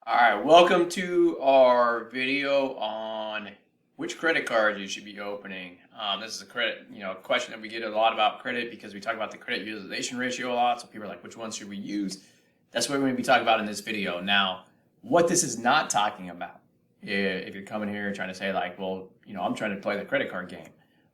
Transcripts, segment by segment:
All right, welcome to our video on which credit cards you should be opening. This is a question that we get a lot about credit because we talk about the credit utilization ratio a lot. So people are like, which ones should we use? That's what we're going to be talking about in this video. Now, what this is not talking about, if you're coming here trying to say like, well, I'm trying to play the credit card game.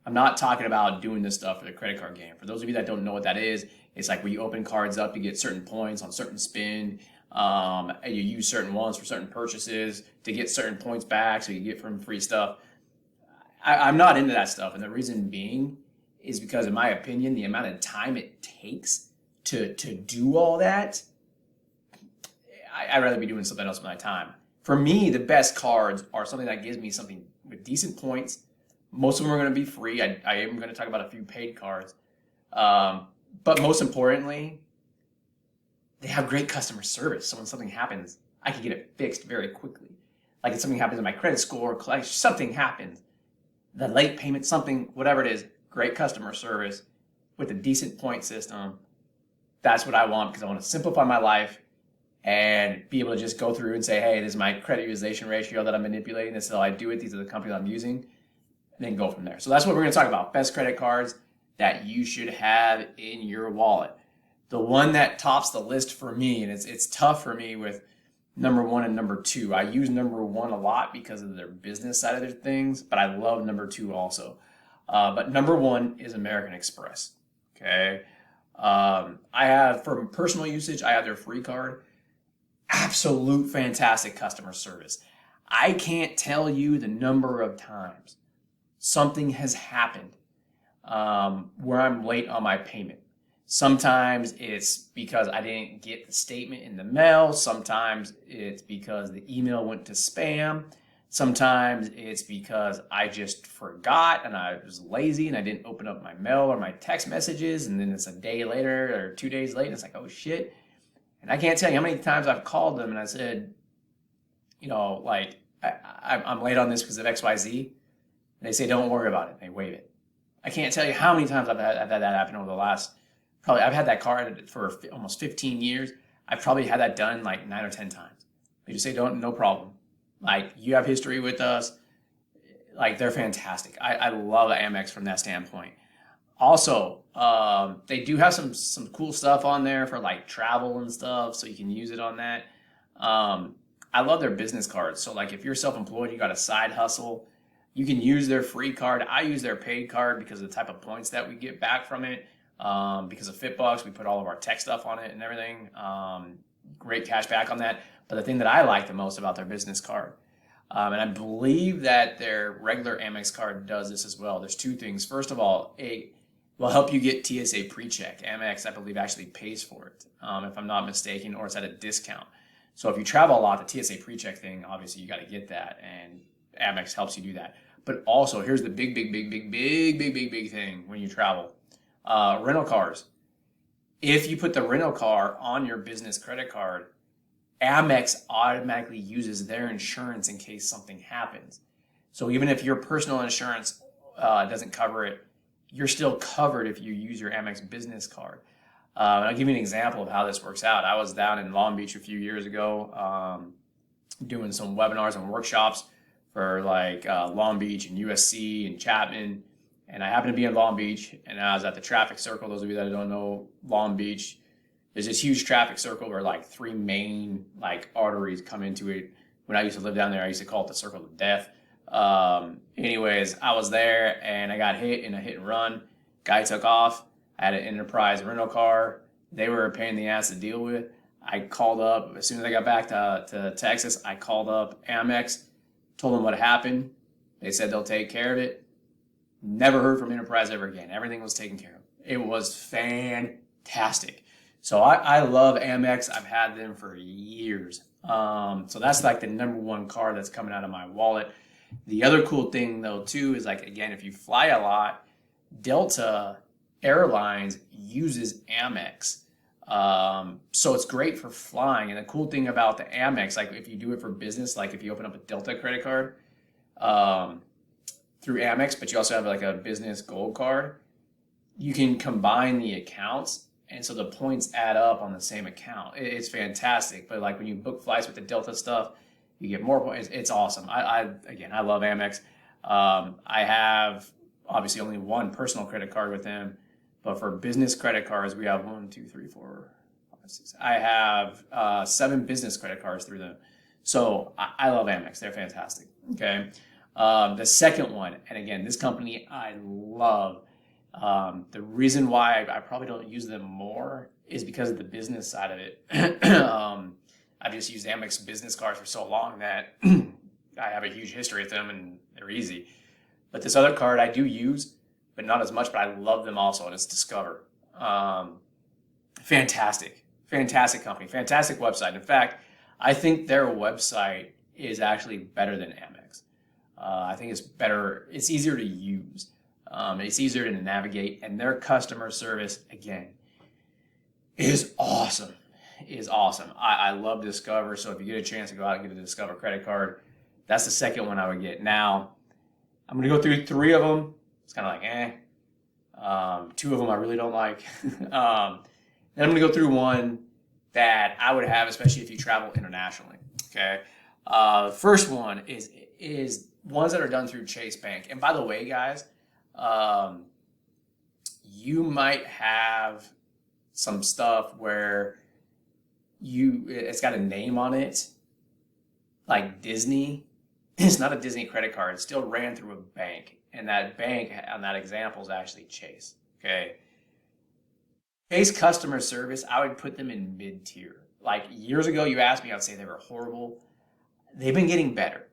I'm not talking about doing this stuff for the credit card game. For those of you that don't know what that is, it's like where you open cards up, you get certain points on certain spend. And you use certain ones for certain purchases to get certain points back so you get from free stuff. I'm not into that stuff, and the reason being is because, in my opinion, the amount of time it takes to do all that, I'd rather be doing something else with my time. For me, the best cards are something that gives me something with decent points. Most of them are going to be free. I am going to talk about a few paid cards. But most importantly, they have great customer service. So when something happens, I can get it fixed very quickly. Like if something happens in my credit score, something happens, the late payment, something, whatever it is, great customer service with a decent point system. That's what I want because I want to simplify my life and be able to just go through and say, hey, this is my credit utilization ratio that I'm manipulating. This is how I do it. These are the companies I'm using. And then go from there. So that's what we're going to talk about. Best credit cards that you should have in your wallet. The one that tops the list for me, and it's tough for me with number one and number two. I use number one a lot because of their business side of their things, but I love number two also. But number one is American Express. Okay. I have, for personal usage, I have their free card. Absolute fantastic customer service. I can't tell you the number of times something has happened where I'm late on my payment. Sometimes it's because I didn't get the statement in the mail. Sometimes it's because the email went to spam. Sometimes it's because I just forgot and I was lazy and I didn't open up my mail or my text messages. And then it's a day later or 2 days later. And it's like, oh shit. And I can't tell you how many times I've called them and I said, I'm late on this because of XYZ. And they say, don't worry about it. They waive it. I can't tell you how many times I've had that happen over the last. I've had that card for almost 15 years. I've probably had that done like 9 or 10 times. They just say, no problem. Like, you have history with us. Like, they're fantastic. I love AMEX from that standpoint. Also, they do have some cool stuff on there for like travel and stuff, so you can use it on that. I love their business cards. So like if you're self-employed, you got a side hustle, you can use their free card. I use their paid card because of the type of points that we get back from it. Because of FitBucks, we put all of our tech stuff on it and everything. Great cash back on that. But the thing that I like the most about their business card, and I believe that their regular Amex card does this as well. There's two things. First of all, it will help you get TSA pre-check. Amex, I believe, actually pays for it, if I'm not mistaken, or it's at a discount. So if you travel a lot, the TSA pre-check thing, obviously you got to get that, and Amex helps you do that. But also, here's the big thing when you travel. Rental cars. If you put the rental car on your business credit card, Amex automatically uses their insurance in case something happens. So even if your personal insurance doesn't cover it, you're still covered if you use your Amex business card. I'll give you an example of how this works out. I was down in Long Beach a few years ago doing some webinars and workshops for like Long Beach and USC and Chapman. And I happened to be in Long Beach, and I was at the traffic circle. Those of you that don't know Long Beach, there's this huge traffic circle where like three main like arteries come into it. When I used to live down there, I used to call it the circle of death. Anyways, I was there, and I got hit in a hit and run. Guy took off. I had an Enterprise rental car. They were a pain in the ass to deal with. I called up, as soon as I got back to Texas, I called up Amex, told them what happened. They said they'll take care of it. Never heard from Enterprise ever again. Everything was taken care of. It was fantastic. So I love Amex. I've had them for years. So that's like the number one card that's coming out of my wallet. The other cool thing though too is like, again, if you fly a lot, Delta Airlines uses Amex. So it's great for flying. And the cool thing about the Amex, like if you do it for business, like if you open up a Delta credit card, through Amex, but you also have like a business gold card, you can combine the accounts And so the points add up on the same account. It's fantastic. But like when you book flights with the Delta stuff, you get more points. It's awesome. Again, I love Amex. I have obviously only one personal credit card with them, but for business credit cards, we have 1, 2, 3, 4, 5, 6. I have 7 business credit cards through them. So I love Amex. They're fantastic. Okay. The second one, and again, this company I love. The reason why I probably don't use them more is because of the business side of it. I've just used Amex business cards for so long that I have a huge history with them and they're easy. But this other card I do use, but not as much, but I love them also, and it's Discover. Fantastic company, fantastic website. In fact, I think their website is actually better than Amex. I think it's better, it's easier to use. It's easier to navigate, and their customer service, again, is awesome. I love Discover, so if you get a chance to go out and get a Discover credit card, that's the second one I would get. Now, I'm going to go through 3 of them. It's kind of like, 2 of them I really don't like. Then I'm going to go through one that I would have, especially if you travel internationally. Okay. First one is ones that are done through Chase Bank. And by the way, guys, you might have some stuff where it's got a name on it, like Disney. It's not a Disney credit card. It still ran through a bank, and that bank on that example is actually Chase. Okay. Chase customer service, I would put them in mid-tier. Like years ago, you asked me, I'd say they were horrible. They've been getting better.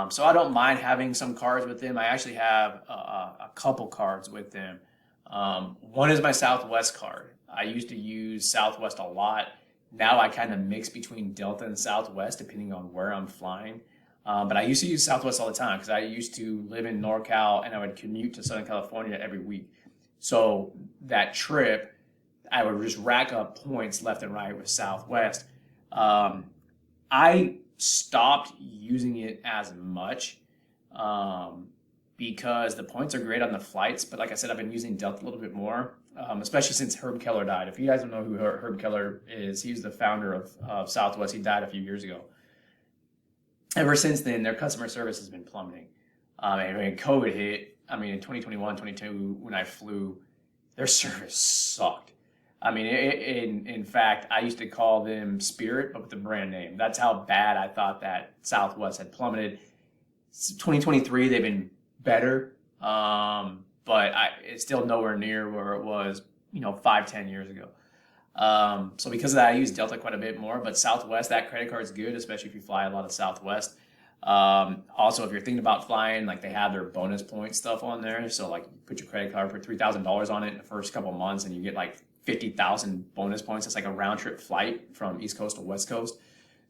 So I don't mind having some cards with them. I actually have a couple cards with them. One is my Southwest card. I used to use Southwest a lot. Now I kind of mix between Delta and Southwest depending on where I'm flying. But I used to use Southwest all the time because I used to live in NorCal and I would commute to Southern California every week. So that trip, I would just rack up points left and right with Southwest. I stopped using it as much because the points are great on the flights. But like I said, I've been using Delta a little bit more, especially since Herb Keller died. If you guys don't know who Herb Keller is, he was the founder of Southwest. He died a few years ago. Ever since then, their customer service has been plummeting. And when COVID hit, in 2021, 22, when I flew, their service sucked. In fact, I used to call them Spirit, but with the brand name. That's how bad I thought that Southwest had plummeted. 2023, they've been better, but it's still nowhere near where it was, 5-10 years ago. So because of that, I use Delta quite a bit more, but Southwest, that credit card is good, especially if you fly a lot of Southwest. Also, if you're thinking about flying, like they have their bonus point stuff on there. So like you put your credit card for $3,000 on it in the first couple of months and you get like 50,000 bonus points. It's like a round trip flight from East Coast to West Coast.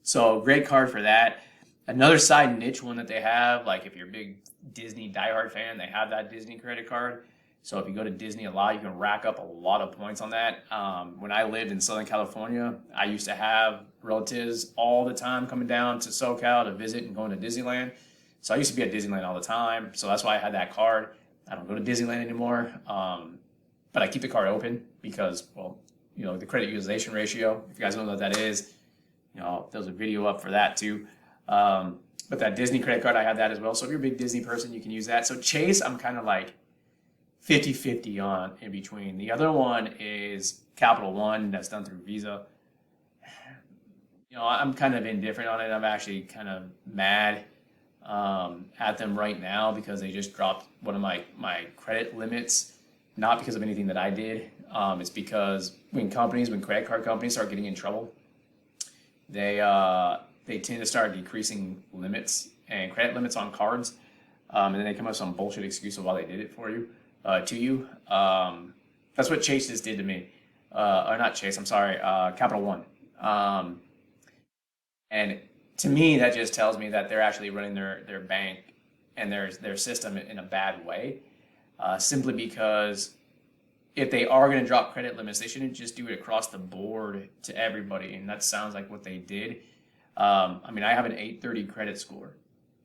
So great card for that. Another side niche one that they have, like if you're a big Disney diehard fan, they have that Disney credit card. So if you go to Disney a lot, you can rack up a lot of points on that. When I lived in Southern California, I used to have relatives all the time coming down to SoCal to visit and going to Disneyland. So I used to be at Disneyland all the time. So that's why I had that card. I don't go to Disneyland anymore. But I keep the card open because, the credit utilization ratio, if you guys don't know what that is, there's a video up for that too. But that Disney credit card, I have that as well. So if you're a big Disney person, you can use that. So Chase, I'm kind of like 50-50 on in between. The other one is Capital One that's done through Visa. I'm kind of indifferent on it. I'm actually kind of mad at them right now because they just dropped one of my credit limits, not because of anything that I did. It's because when credit card companies start getting in trouble, they tend to start decreasing limits and credit limits on cards, and then they come up with some bullshit excuse of why they did it for you. To you. That's what Chase just did to me. Or not Chase, I'm sorry, Capital One. And to me, that just tells me that they're actually running their bank and their system in a bad way. Simply because if they are going to drop credit limits, they shouldn't just do it across the board to everybody. And that sounds like what they did. I have an 830 credit score.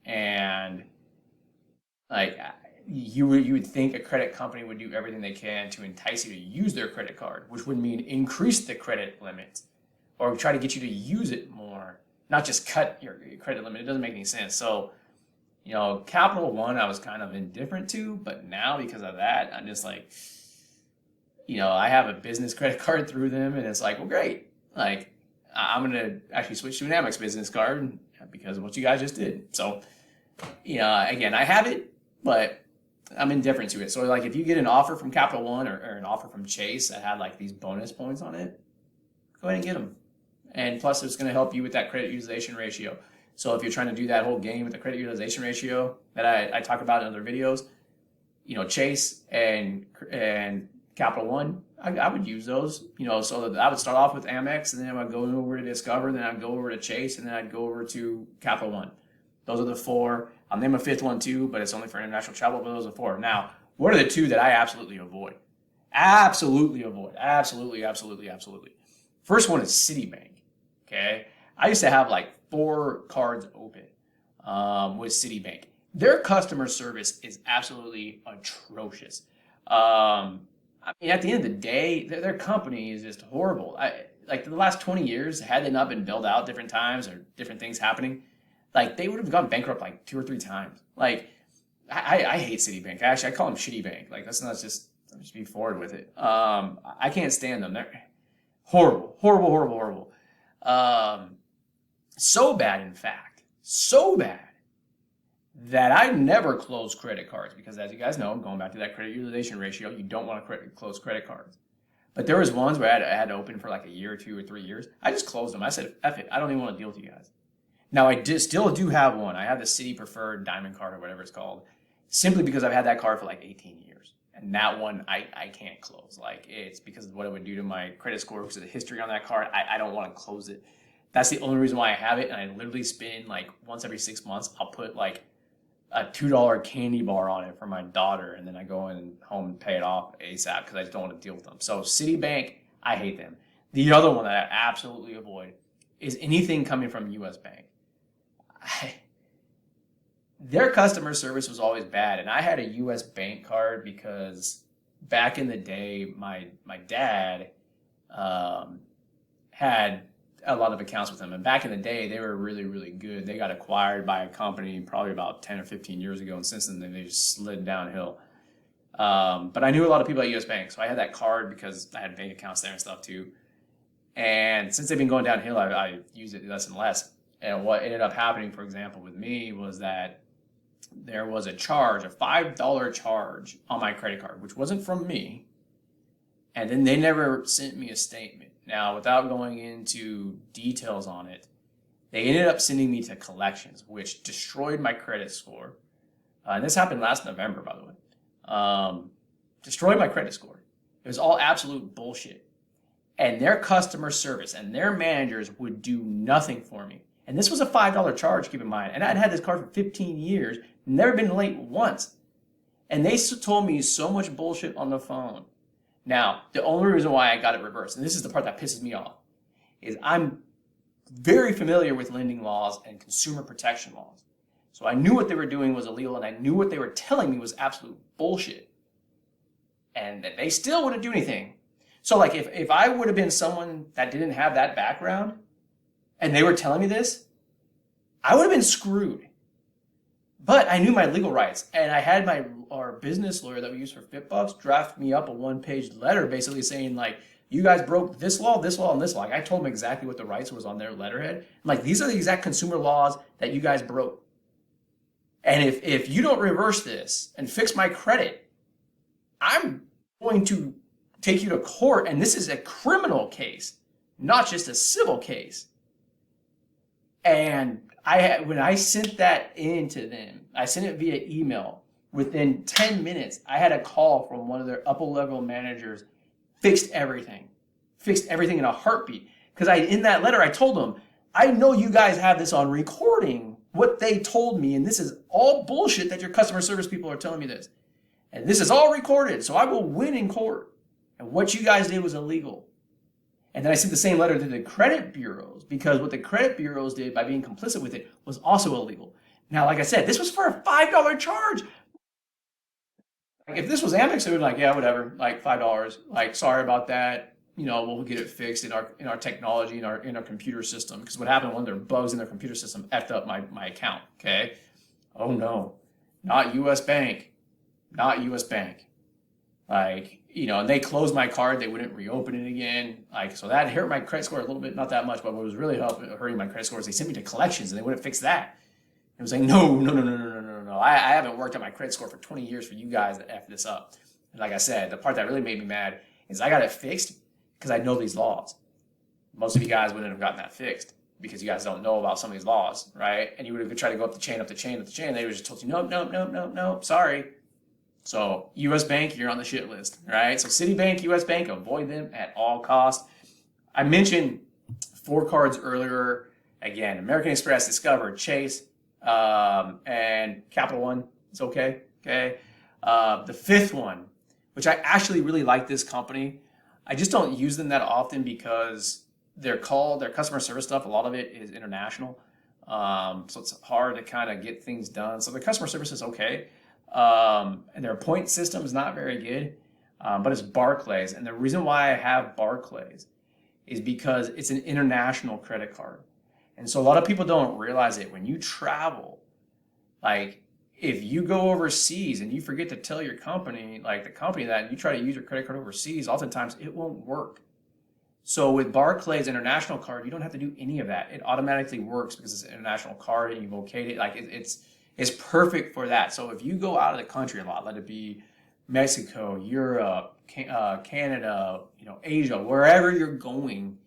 And you would think a credit company would do everything they can to entice you to use their credit card, which would mean increase the credit limit or try to get you to use it more, not just cut your credit limit. It doesn't make any sense. So, Capital One, I was kind of indifferent to, but now because of that, I'm just like, I have a business credit card through them, and it's like, well, great. Like, I'm going to actually switch to an AMEX business card because of what you guys just did. So, again, I have it, but I'm indifferent to it. So, like, if you get an offer from Capital One or an offer from Chase that had, like, these bonus points on it, go ahead and get them. And plus, it's going to help you with that credit utilization ratio. So if you're trying to do that whole game with the credit utilization ratio that I talk about in other videos, Chase and Capital One, I would use those, so that I would start off with Amex, and then I would go over to Discover, then I'd go over to Chase, and then I'd go over to Capital One. Those are the four. I'll name a fifth one too, but it's only for international travel, but those are four. Now, what are the two that I absolutely avoid? Absolutely avoid. Absolutely, absolutely, absolutely. First one is Citibank. Okay. I used to have like 4 cards open with Citibank. Their customer service is absolutely atrocious. At the end of the day, their company is just horrible. Like the last 20 years, had they not been built out different times or different things happening, like they would have gone bankrupt like 2 or 3 times. Like I hate Citibank. Actually, I call them Shitty Bank. Like let's just be forward with it. I can't stand them. They're horrible, horrible, horrible, horrible. So bad, in fact, so bad that I never close credit cards because, as you guys know, going back to that credit utilization ratio, you don't want to close credit cards. But there was ones where I had to open for like a year or 2 or 3 years. I just closed them. I said, F it. I don't even want to deal with you guys. Now, I still do have one. I have the Citi Preferred Diamond card or whatever it's called, simply because I've had that card for like 18 years. And that one, I can't close. Like, it's because of what it would do to my credit score, because of the history on that card. I don't want to close it. That's the only reason why I have it. And I literally spend like once every 6 months, I'll put like a $2 candy bar on it for my daughter. And then I go in home and pay it off ASAP because I just don't want to deal with them. So Citibank, I hate them. The other one that I absolutely avoid is anything coming from US Bank. Their customer service was always bad. And I had a US Bank card because back in the day, my dad had a lot of accounts with them. And back in the day, they were really, really good. They got acquired by a company probably about 10 or 15 years ago. And since then, they just slid downhill. But I knew a lot of people at US Bank. So I had that card because I had bank accounts there and stuff too. And since they've been going downhill, I use it less and less. And what ended up happening, for example, with me was that there was a charge, a $5 charge on my credit card, which wasn't from me. And then they never sent me a statement. Now, without going into details on it, they ended up sending me to collections, which destroyed my credit score. And this happened last November, by the way. Destroyed my credit score. It was all absolute bullshit. And their customer service and their managers would do nothing for me. And this was a $5 charge, keep in mind. And I'd had this card for 15 years, never been late once. And they told me so much bullshit on the phone. Now, the only reason why I got it reversed, and this is the part that pisses me off, is I'm very familiar with lending laws and consumer protection laws. So I knew what they were doing was illegal, and I knew what they were telling me was absolute bullshit. And that they still wouldn't do anything. So like if I would have been someone that didn't have that background, and they were telling me this, I would have been screwed. But I knew my legal rights, and I had our business lawyer that we use for FitBuffs draft me up a 1-page letter basically saying, like, you guys broke this law, and this law. Like, I told them exactly what the rights was on their letterhead. Like, these are the exact consumer laws that you guys broke. And if you don't reverse this and fix my credit, I'm going to take you to court, and this is a criminal case, not just a civil case. And when I sent that in to them, I sent it via email. Within 10 minutes, I had a call from one of their upper level managers, fixed everything in a heartbeat. Because in that letter, I told them, I know you guys have this on recording, what they told me, and this is all bullshit that your customer service people are telling me this. And this is all recorded, so I will win in court. And what you guys did was illegal. And then I sent the same letter to the credit bureaus, because what the credit bureaus did by being complicit with it was also illegal. Now, like I said, this was for a $5 charge. if this was Amex, it would be like, yeah, whatever, like $5. Like, sorry about that. You know, we'll get it fixed in our technology, in our computer system. Because what happened, one of their bugs in their computer system effed up my account. Okay. Oh no, not U.S. Bank, not U.S. Bank. Like, you know, and they closed my card, they wouldn't reopen it again. Like, so that hurt my credit score a little bit, not that much, but what was really hurting my credit score is they sent me to collections and they wouldn't fix that. It was like, no. I haven't worked on my credit score for 20 years for you guys to F this up. And like I said, the part that really made me mad is I got it fixed because I know these laws. Most of you guys wouldn't have gotten that fixed because you guys don't know about some of these laws, right? And you would have tried to go up the chain, and they would have just told you, no, sorry. So U.S. Bank, you're on the shit list, right? So Citibank, U.S. Bank, avoid them at all costs. I mentioned 4 cards earlier. Again, American Express, Discover, Chase, and Capital One is okay. Okay. The 5th one, which I actually really like this company. I just don't use them that often because their customer service stuff, a lot of it is international. So it's hard to kind of get things done. So the customer service is okay. And their point system is not very good, but it's Barclays. And the reason why I have Barclays is because it's an international credit card. And so a lot of people don't realize it. When you travel, like if you go overseas and you forget to tell your company, like the company that, and you try to use your credit card overseas, oftentimes it won't work. So with Barclays International Card, you don't have to do any of that. It automatically works because it's an international card and you locate it. Like it's perfect for that. So if you go out of the country a lot, let it be Mexico, Europe, Canada, you know, Asia, wherever you're going,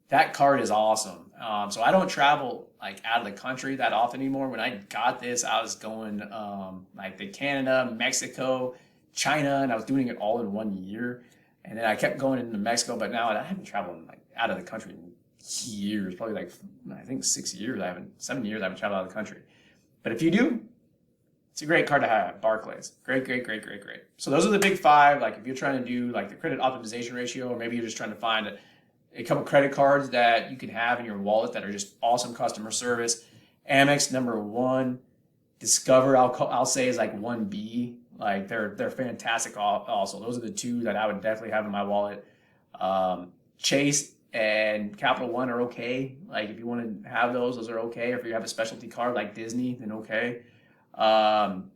that card is awesome. So I don't travel like out of the country that often anymore. When I got this, I was going like to Canada, Mexico, China, and I was doing it all in 1 year. And then I kept going into Mexico, but now I haven't traveled like out of the country in years, probably like, I think 7 years I haven't traveled out of the country. But if you do, it's a great card to have, Barclays. Great. So those are the big 5. Like if you're trying to do like the credit optimization ratio, or maybe you're just trying to find a couple credit cards that you can have in your wallet that are just awesome customer service. Amex, number 1. Discover, I'll say is like 1B. Like they're fantastic also. Those are the 2 that I would definitely have in my wallet. Chase and Capital One are okay. Like if you want to have those are okay. If you have a specialty card like Disney, then okay. And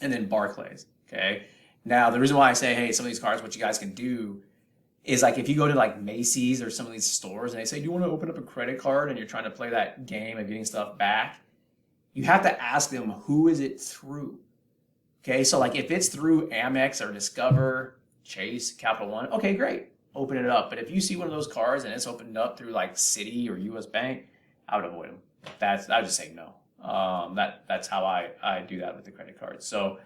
then Barclays, okay? Now, the reason why I say, hey, some of these cards, what you guys can do is like if you go to like Macy's or some of these stores and they say, do you want to open up a credit card, and you're trying to play that game of getting stuff back, you have to ask them, who is it through? Okay, so like if it's through Amex or Discover, Chase, Capital One, okay, great, open it up. But if you see one of those cards and it's opened up through like Citi or U.S. Bank, I would avoid them. I would just say no. That's how I do that with the credit cards. So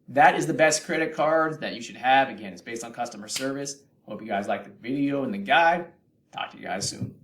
that is the best credit cards that you should have. Again, it's based on customer service. Hope you guys liked the video and the guide. Talk to you guys soon.